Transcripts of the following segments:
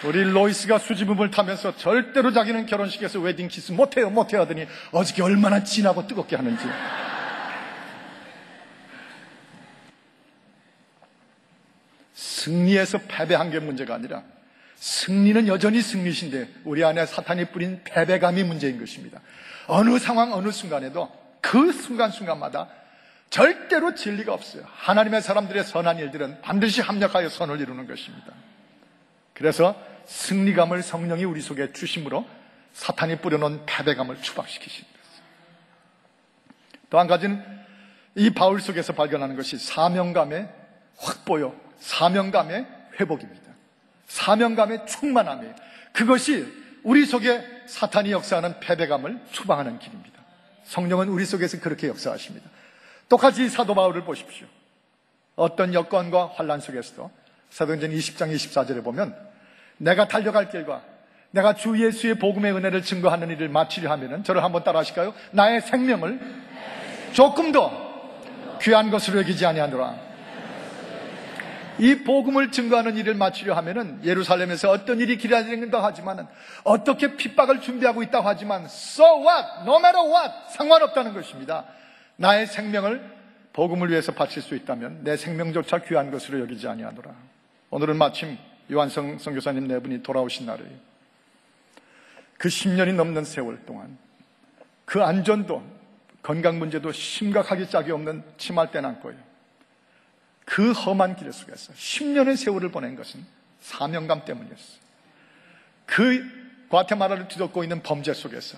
우리 로이스가 수줍음을 타면서 절대로 자기는 결혼식에서 웨딩키스 못해요 하더니 어저께 얼마나 진하고 뜨겁게 하는지. 승리에서 패배한 게 문제가 아니라 승리는 여전히 승리신데 우리 안에 사탄이 뿌린 패배감이 문제인 것입니다. 어느 상황 어느 순간에도 그 순간순간마다 절대로 진리가 없어요. 하나님의 사람들의 선한 일들은 반드시 합력하여 선을 이루는 것입니다. 그래서 승리감을 성령이 우리 속에 주심으로 사탄이 뿌려놓은 패배감을 추방시키십니다. 또 한 가지는 이 바울 속에서 발견하는 것이 사명감의 확보요, 사명감의 회복입니다. 사명감의 충만함이에요. 그것이 우리 속에 사탄이 역사하는 패배감을 추방하는 길입니다. 성령은 우리 속에서 그렇게 역사하십니다. 똑같이 사도 바울을 보십시오. 어떤 여건과 환난 속에서도 사도행전 20장 24절에 보면 내가 달려갈 길과 내가 주 예수의 복음의 은혜를 증거하는 일을 마치려 하면은 저를 한번 따라 하실까요? 나의 생명을 조금 더 귀한 것으로 여기지 아니하노라. 이 복음을 증거하는 일을 마치려 하면은 예루살렘에서 어떤 일이 기다린다고 하지만은 어떻게 핍박을 준비하고 있다고 하지만 so what, no matter what 상관없다는 것입니다. 나의 생명을 복음을 위해서 바칠 수 있다면 내 생명조차 귀한 것으로 여기지 아니하노라. 오늘은 마침 요한성 선교사님 네 분이 돌아오신 날이에요. 그 10년이 넘는 세월 동안 그 안전도 건강 문제도 심각하기 짝이 없는 치말대 남고요. 그 험한 길 속에서 10년의 세월을 보낸 것은 사명감 때문이었어요. 그 과테말라를 뒤덮고 있는 범죄 속에서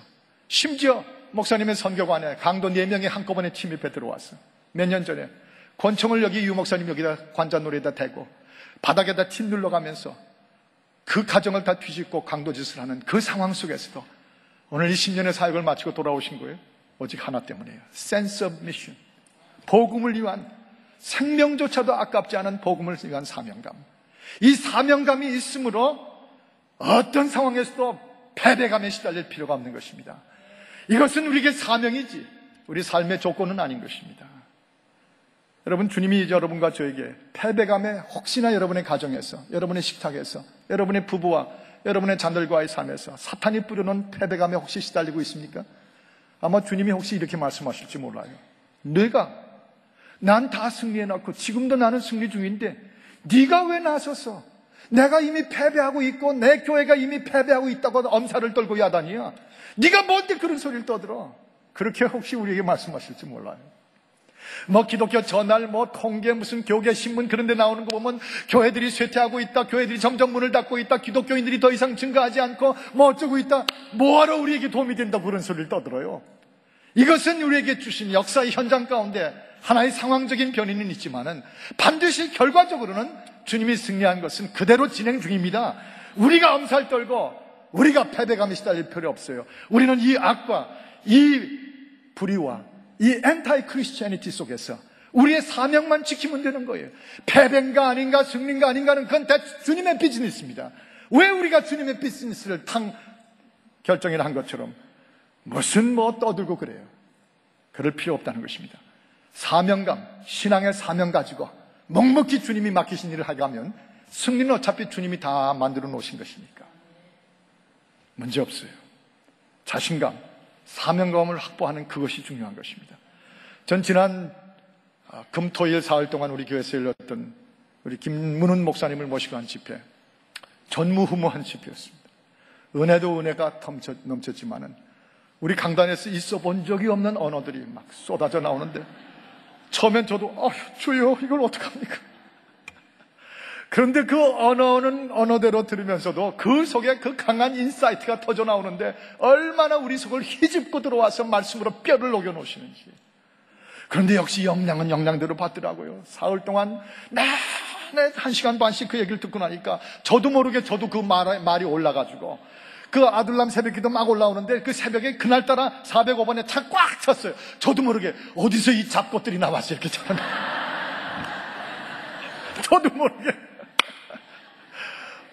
심지어 목사님의 선교관에 강도 4명이 한꺼번에 침입해 들어왔어. 몇 년 전에 권총을 여기 유 목사님 여기다 관자놀이에다 대고 바닥에다 침 눌러가면서 그 가정을 다 뒤집고 강도짓을 하는 그 상황 속에서도 오늘 이 10년의 사역을 마치고 돌아오신 거예요. 오직 하나 때문이에요. Sense of mission. 복음을 위한 생명조차도 아깝지 않은 복음을 위한 사명감. 이 사명감이 있으므로 어떤 상황에서도 패배감에 시달릴 필요가 없는 것입니다. 이것은 우리에게 사명이지 우리 삶의 조건은 아닌 것입니다. 여러분, 주님이 여러분과 저에게 패배감에 혹시나 여러분의 가정에서, 여러분의 식탁에서, 여러분의 부부와 여러분의 자녀들과의 삶에서 사탄이 뿌려놓은 패배감에 혹시 시달리고 있습니까? 아마 주님이 혹시 이렇게 말씀하실지 몰라요. 난 다 승리해놨고 지금도 나는 승리 중인데 네가 왜 나서서 내가 이미 패배하고 있고 내 교회가 이미 패배하고 있다고 엄살을 떨고 야단이야. 네가 뭔데 그런 소리를 떠들어. 그렇게 혹시 우리에게 말씀하실지 몰라요. 기독교 저날 통계 무슨 교계 신문 그런 데 나오는 거 보면 교회들이 쇠퇴하고 있다, 교회들이 점점 문을 닫고 있다, 기독교인들이 더 이상 증가하지 않고 어쩌고 있다. 뭐하러 우리에게 도움이 된다고 그런 소리를 떠들어요. 이것은 우리에게 주신 역사의 현장 가운데 하나의 상황적인 변이는 있지만은 반드시 결과적으로는 주님이 승리한 것은 그대로 진행 중입니다. 우리가 엄살 떨고 우리가 패배감에 시달릴 필요 없어요. 우리는 이 악과 이 불의와 이 엔타이 크리스티애니티 속에서 우리의 사명만 지키면 되는 거예요. 패배인가 아닌가 승리인가 아닌가는 그건 다 주님의 비즈니스입니다. 왜 우리가 주님의 비즈니스를 결정을 한 것처럼 무슨 떠들고 그래요. 그럴 필요 없다는 것입니다. 사명감, 신앙의 사명 가지고 묵묵히 주님이 맡기신 일을 하게 하면 승리는 어차피 주님이 다 만들어 놓으신 것이니까 문제 없어요. 자신감, 사명감을 확보하는 그것이 중요한 것입니다. 전 지난 금토일 사흘 동안 우리 교회에서 열렸던 우리 김문훈 목사님을 모시고 한 집회, 전무후무한 집회였습니다. 은혜도 은혜가 넘쳤지만은 우리 강단에서 있어 본 적이 없는 언어들이 막 쏟아져 나오는데 처음엔 저도 주여 이걸 어떡합니까? 그런데 그 언어는 언어대로 들으면서도 그 속에 그 강한 인사이트가 터져 나오는데 얼마나 우리 속을 휘집고 들어와서 말씀으로 뼈를 녹여 놓으시는지. 그런데 역시 영향은 영향대로 받더라고요. 사흘 동안 내내 1시간 반씩 그 얘기를 듣고 나니까 저도 모르게 저도 그 말이 올라가지고 그 아둘람 새벽기도 막 올라오는데 그 새벽에 그날따라 405번에 차 꽉 찼어요. 저도 모르게 어디서 이 잡것들이 나왔어 이렇게 저는 저도 모르게.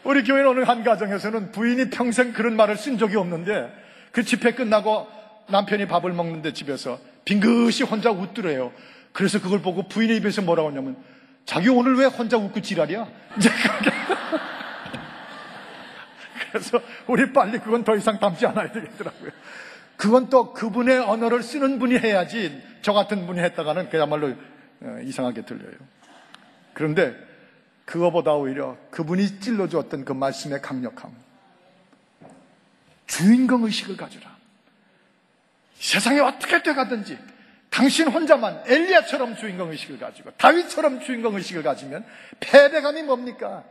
우리 교회는 어느 한 가정에서는 부인이 평생 그런 말을 쓴 적이 없는데 그 집회 끝나고 남편이 밥을 먹는데 집에서 빙긋이 혼자 웃더래요. 그래서 그걸 보고 부인의 입에서 뭐라고 하냐면 자기 오늘 왜 혼자 웃고 지랄이야? 이제 그렇게 그래서 우리 빨리 그건 더 이상 담지 않아야 되겠더라고요. 그건 또 그분의 언어를 쓰는 분이 해야지 저 같은 분이 했다가는 그야말로 이상하게 들려요. 그런데 그거보다 오히려 그분이 찔러주었던 그 말씀의 강력함, 주인공 의식을 가져라. 세상에 어떻게 돼가든지 당신 혼자만 엘리야처럼 주인공 의식을 가지고 다윗처럼 주인공 의식을 가지면 패배감이 뭡니까?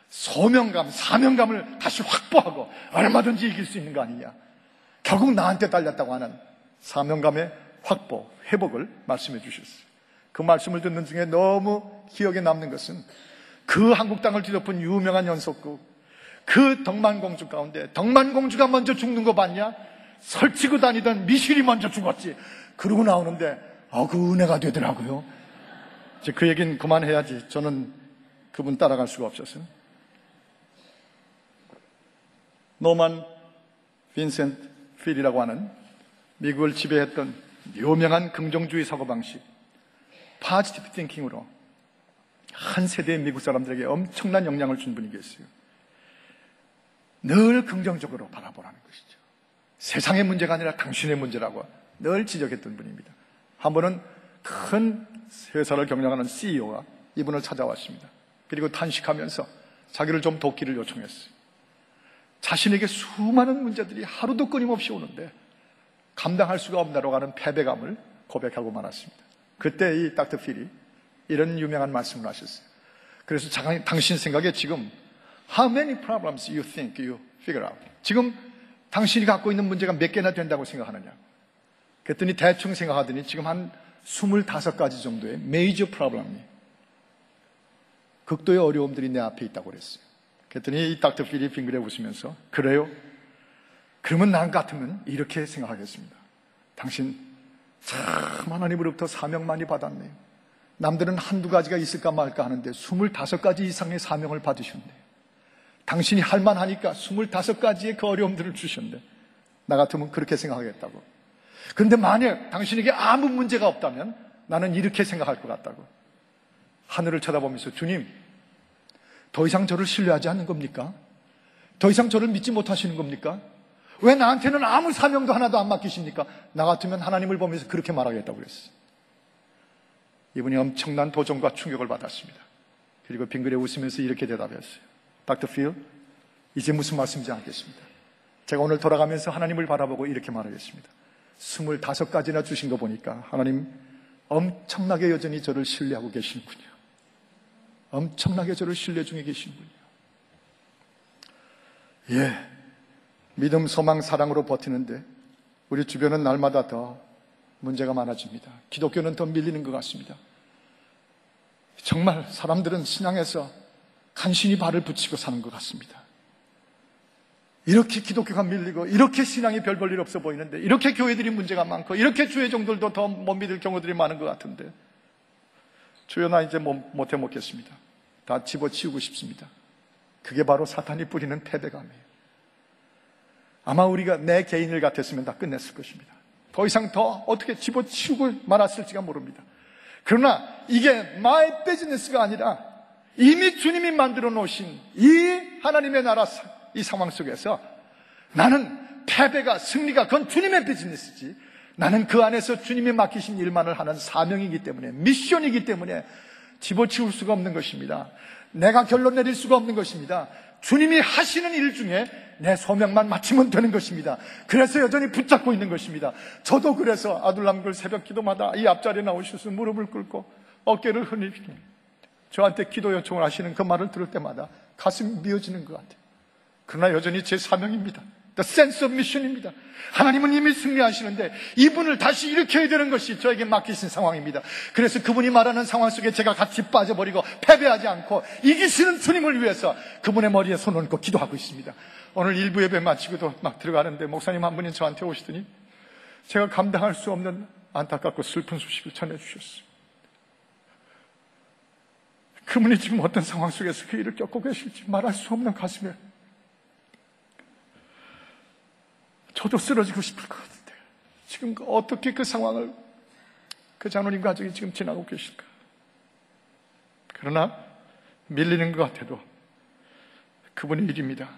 소명감, 사명감을 다시 확보하고 얼마든지 이길 수 있는 거 아니냐. 결국 나한테 달렸다고 하는 사명감의 확보, 회복을 말씀해 주셨어요. 그 말씀을 듣는 중에 너무 기억에 남는 것은 그 한국 땅을 뒤덮은 유명한 연속극, 그 덕만공주 가운데 덕만공주가 먼저 죽는 거 봤냐? 설치고 다니던 미실이 먼저 죽었지. 그러고 나오는데 그 은혜가 되더라고요. 이제 그 얘기는 그만해야지. 저는 그분 따라갈 수가 없었어요. 노만 빈센트 필이라고 하는 미국을 지배했던 유명한 긍정주의 사고방식, 파지티브 띵킹으로 한 세대의 미국 사람들에게 엄청난 영향을 준 분이 계세요. 늘 긍정적으로 바라보라는 것이죠. 세상의 문제가 아니라 당신의 문제라고 늘 지적했던 분입니다. 한 번은 큰 회사를 경영하는 CEO가 이분을 찾아왔습니다. 그리고 탄식하면서 자기를 좀 돕기를 요청했어요. 자신에게 수많은 문제들이 하루도 끊임없이 오는데 감당할 수가 없다고 하는 패배감을 고백하고 말았습니다. 그때 이 닥터 필이 이런 유명한 말씀을 하셨어요. 그래서 당신 생각에 지금 How many problems you think you figure out? 지금 당신이 갖고 있는 문제가 몇 개나 된다고 생각하느냐? 그랬더니 대충 생각하더니 지금 한 25가지 정도의 major problem이, 극도의 어려움들이 내 앞에 있다고 그랬어요. 그랬더니 이 닥터 필이 빙그레 웃으면서 그래요? 그러면 난 같으면 이렇게 생각하겠습니다. 당신 참 하나님으로부터 사명 많이 받았네요. 남들은 한두 가지가 있을까 말까 하는데 25가지 이상의 사명을 받으셨네. 당신이 할만하니까 25가지의 그 어려움들을 주셨네. 나 같으면 그렇게 생각하겠다고. 그런데 만약 당신에게 아무 문제가 없다면 나는 이렇게 생각할 것 같다고. 하늘을 쳐다보면서 주님, 더 이상 저를 신뢰하지 않는 겁니까? 더 이상 저를 믿지 못하시는 겁니까? 왜 나한테는 아무 사명도 하나도 안 맡기십니까? 나 같으면 하나님을 보면서 그렇게 말하겠다고 그랬어요. 이분이 엄청난 도전과 충격을 받았습니다. 그리고 빙그레 웃으면서 이렇게 대답했어요. 닥터 필, 이제 무슨 말씀인지 알겠습니다. 제가 오늘 돌아가면서 하나님을 바라보고 이렇게 말하겠습니다. 25가지나 주신 거 보니까 하나님 엄청나게 여전히 저를 신뢰하고 계시는군요. 엄청나게 저를 신뢰 중에 계시는군요. 예, 믿음, 소망, 사랑으로 버티는데 우리 주변은 날마다 더 문제가 많아집니다. 기독교는 더 밀리는 것 같습니다. 정말 사람들은 신앙에서 간신히 발을 붙이고 사는 것 같습니다. 이렇게 기독교가 밀리고 이렇게 신앙이 별 볼 일 없어 보이는데, 이렇게 교회들이 문제가 많고 이렇게 주의 종들도 더 못 믿을 경우들이 많은 것 같은데, 주여 나 이제 못해 먹겠습니다. 다 집어치우고 싶습니다. 그게 바로 사탄이 뿌리는 패배감이에요. 아마 우리가 내 개인일 같았으면 다 끝냈을 것입니다. 더 이상 더 어떻게 집어치우고 말았을지가 모릅니다. 그러나 이게 my business가 아니라 이미 주님이 만들어 놓으신 이 하나님의 나라 이 상황 속에서 나는 패배가 승리가 그건 주님의 비즈니스지, 나는 그 안에서 주님이 맡기신 일만을 하는 사명이기 때문에, 미션이기 때문에 집어치울 수가 없는 것입니다. 내가 결론 내릴 수가 없는 것입니다. 주님이 하시는 일 중에 내 소명만 마치면 되는 것입니다. 그래서 여전히 붙잡고 있는 것입니다. 저도 그래서 아둘람굴 새벽 기도마다 이 앞자리에 나오셔서 무릎을 꿇고 어깨를 흔들고 저한테 기도 요청을 하시는 그 말을 들을 때마다 가슴이 미어지는 것 같아요. 그러나 여전히 제 사명입니다. The sense of mission입니다. 하나님은 이미 승리하시는데 이분을 다시 일으켜야 되는 것이 저에게 맡기신 상황입니다. 그래서 그분이 말하는 상황 속에 제가 같이 빠져버리고 패배하지 않고 이기시는 주님을 위해서 그분의 머리에 손을 얹고 기도하고 있습니다. 오늘 일부 예배 마치고도 막 들어가는데 목사님 한 분이 저한테 오시더니 제가 감당할 수 없는 안타깝고 슬픈 소식을 전해주셨어요. 그분이 지금 어떤 상황 속에서 그 일을 겪고 계실지 말할 수 없는 가슴에 저도 쓰러지고 싶을 것 같은데 지금 어떻게 그 상황을 그 장로님 가족이 지금 지나고 계실까? 그러나 밀리는 것 같아도 그분의 일입니다.